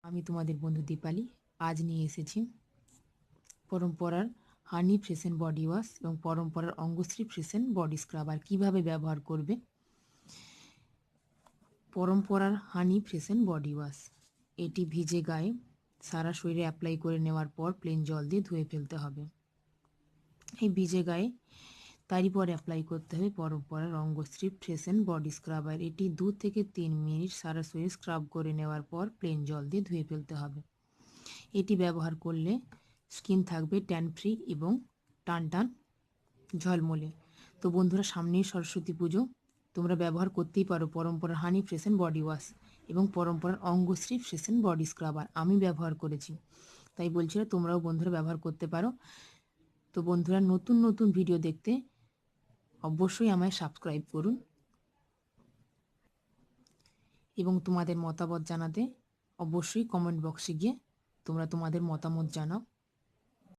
আমি তোমাদের বন্ধু দীপালি। আজ নিয়ে এসেছি পরম্পরার হানি ফ্রেশ অ্যান্ড বডি ওয়াশ এবং পরম্পরার Angashree fresh and body scrubber কীভাবে ব্যবহার করবে। পরম্পরার হানি ফ্রেশ অ্যান্ড বডি ওয়াশ, এটি ভিজে গায়ে সারা শরীরে অ্যাপ্লাই করে নেওয়ার পর প্লেন জল দিয়ে ধুয়ে ফেলতে হবে। এই ভিজে গায়ে তারই পর অ্যাপ্লাই করতে হবে পরম্পরার Angashree fresh and body scrubber. এটি 2 থেকে 3 মিনিট সারা শরীর স্ক্রাব করে নেওয়ার পর প্লেন জল দিয়ে ধুয়ে ফেলতে হবে। এটি ব্যবহার করলে স্কিন থাকবে ট্যান ফ্রি এবং টান টান ঝলমলে। তো বন্ধুরা, সামনেই সরস্বতী পুজো, তোমরা ব্যবহার করতেই পারো পরম্পরার হানি ফ্রেশ অ্যান্ড বডি ওয়াশ এবং পরম্পরার Angashree fresh and body scrubber. আমি ব্যবহার করেছি, তাই বলছিলাম তোমরাও বন্ধুরা ব্যবহার করতে পারো। তো বন্ধুরা, নতুন নতুন ভিডিও দেখতে অবশ্যই আমায় সাবস্ক্রাইব করুন এবং তোমাদের মতামত জানাতে অবশ্যই কমেন্ট বক্সে গিয়ে তোমরা তোমাদের মতামত জানাও।